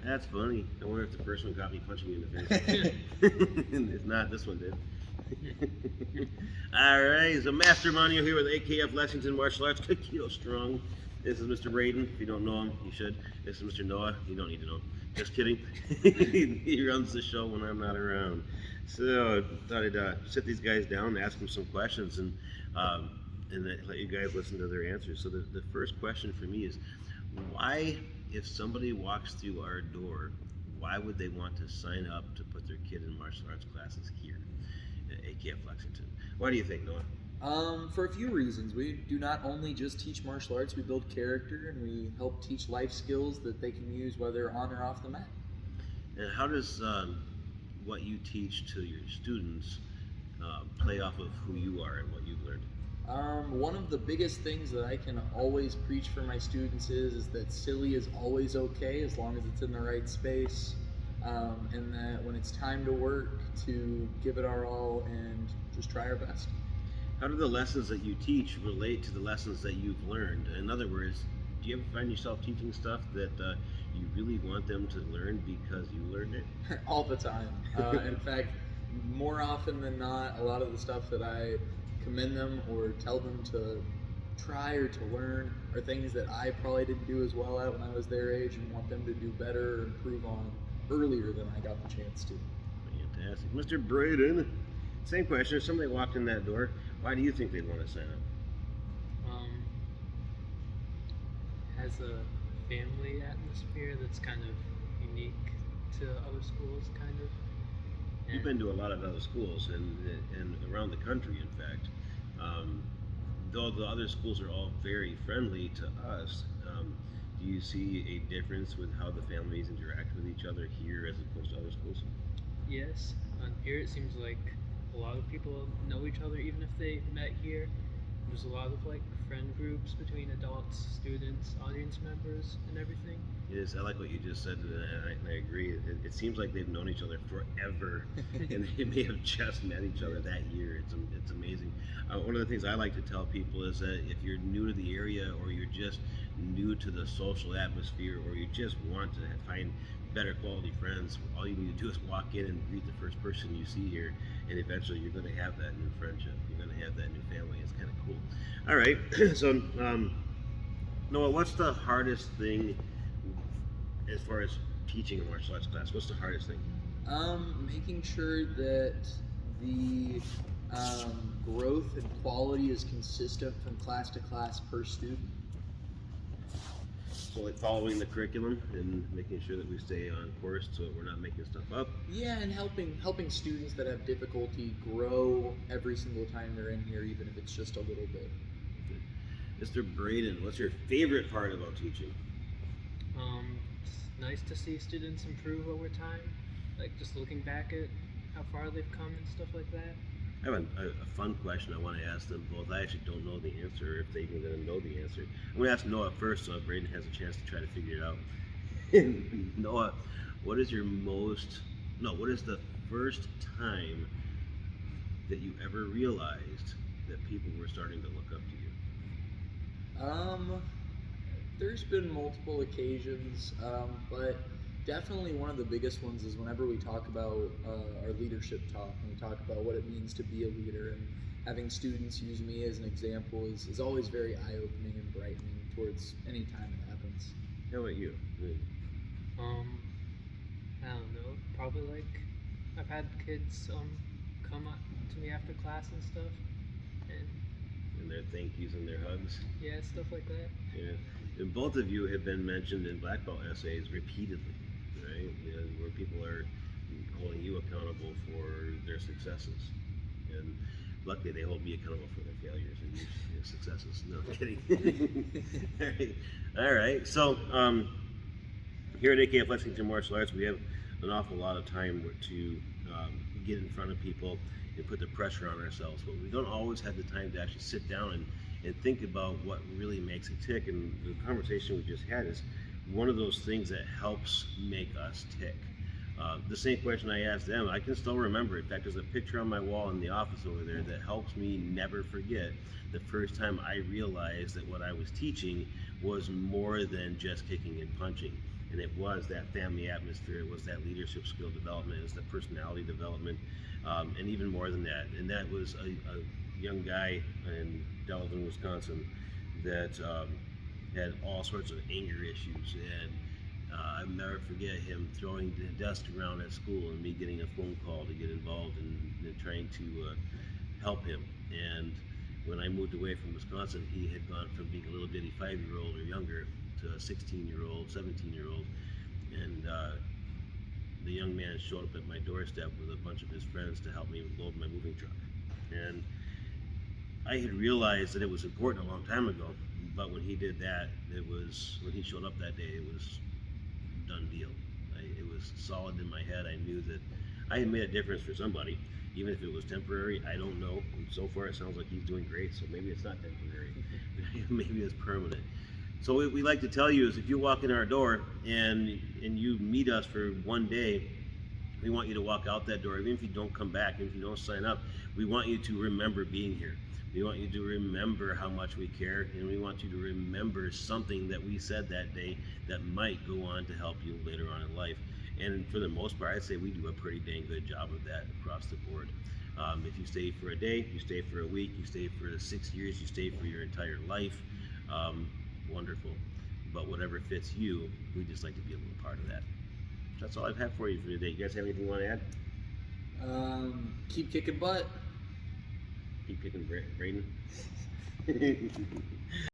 That's funny. I wonder if the first one got me punching you in the face. If not, this one did. All right, so Master Moniot here with AKF Lexington Martial Arts, Keto Strong. This is Mr. Brayden. If you don't know him, you should. This is Mr. Noah. You don't need to know him. Just kidding. He runs the show when I'm not around. So I thought I'd sit these guys down and ask them some questions and let you guys listen to their answers. So the first question for me is, why, if somebody walks through our door, why would they want to sign up to put their kid in martial arts classes here at AKF Lexington? Why do you think, Noah? For a few reasons. We do not only just teach martial arts, we build character and we help teach life skills that they can use whether on or off the mat. And how does what you teach to your students play off of who you are and what you've learned? One of the biggest things that I can always preach for my students is that silly is always okay as long as it's in the right space, and that when it's time to work, to give it our all and just try our best. How do the lessons that you teach relate to the lessons that you've learned? In other words, do you ever find yourself teaching stuff that you really want them to learn because you learned it? All the time. In fact, more often than not, a lot of the stuff that I commend them or tell them to try or to learn are things that I probably didn't do as well at when I was their age and want them to do better or improve on earlier than I got the chance to. Fantastic. Mr. Brayden, same question. If somebody walked in that door, why do you think they'd want to sign up? Has a family atmosphere that's kind of unique to other schools, kind of. You've been to a lot of other schools and around the country, in fact. Though the other schools are all very friendly to us, do you see a difference with how the families interact with each other here as opposed to other schools? Yes. Here it seems like a lot of people know each other, even if they met here. There's a lot of friend groups between adults, students, audience members, and everything. Yes, I like what you just said, and I agree. It seems like they've known each other forever, and they may have just met each other that year. It's amazing. One of the things I like to tell people is that if you're new to the area, or you're just new to the social atmosphere, or you just want to find better quality friends, all you need to do is walk in and greet the first person you see here, and eventually you're going to have that new friendship. You're going to have that new family. It's kind of cool. All right, so Noah, what's the hardest thing as far as teaching a martial arts class? What's the hardest thing? Making sure that the growth and quality is consistent from class to class per student. So like following the curriculum and making sure that we stay on course so that we're not making stuff up. Yeah, and helping students that have difficulty grow every single time they're in here, even if it's just a little bit. Mr. Brayden, what's your favorite part about teaching? It's nice to see students improve over time, just looking back at how far they've come and stuff like that. I have a fun question I want to ask them both. I actually don't know the answer, if they even going to know the answer. I'm going to ask Noah first so Brayden has a chance to try to figure it out. Noah, what is the first time that you ever realized that people were starting to look up to you? There's been multiple occasions, but definitely one of the biggest ones is whenever we talk about our leadership talk, and we talk about what it means to be a leader, and having students use me as an example is always very eye-opening and brightening towards any time it happens. How about you? I don't know, probably I've had kids come up to me after class and stuff, And their thank yous and their hugs. Yeah, stuff like that. Yeah. And both of you have been mentioned in black belt essays repeatedly, right? Where people are holding you accountable for their successes. And luckily they hold me accountable for their failures and your successes. No, I'm kidding. All right. So here at AKF Lexington Martial Arts, we have an awful lot of time to get in front of people and put the pressure on ourselves, but we don't always have the time to actually sit down and think about what really makes it tick. And the conversation we just had is one of those things that helps make us tick. The same question I asked them, I can still remember. In fact, there's a picture on my wall in the office over there that helps me never forget the first time I realized that what I was teaching was more than just kicking and punching. And it was that family atmosphere, it was that leadership skill development, it was the personality development, and even more than that. And that was a young guy in Delavan, Wisconsin, that had all sorts of anger issues. And I'll never forget him throwing the desk around at school and me getting a phone call to get involved in trying to help him. And when I moved away from Wisconsin, he had gone from being a little bitty 5-year-old or younger to a 16-year-old, 17-year-old. And the young man showed up at my doorstep with a bunch of his friends to help me load my moving truck. And I had realized that it was important a long time ago, but when he did that, when he showed up that day, it was a done deal. It was solid in my head. I knew that I had made a difference for somebody, even if it was temporary. I don't know. And so far, it sounds like he's doing great, so maybe it's not temporary. Maybe it's permanent. So what we like to tell you is if you walk in our door and you meet us for one day, we want you to walk out that door. Even if you don't come back, even if you don't sign up, we want you to remember being here. We want you to remember how much we care, and we want you to remember something that we said that day that might go on to help you later on in life. And for the most part, I'd say we do a pretty dang good job of that across the board. If you stay for a day, you stay for a week, you stay for 6 years, you stay for your entire life, wonderful. But whatever fits you, we just like to be a little part of that. That's all I've had for you for today. You guys have anything you want to add? Keep kicking butt. Keep kicking Brayden.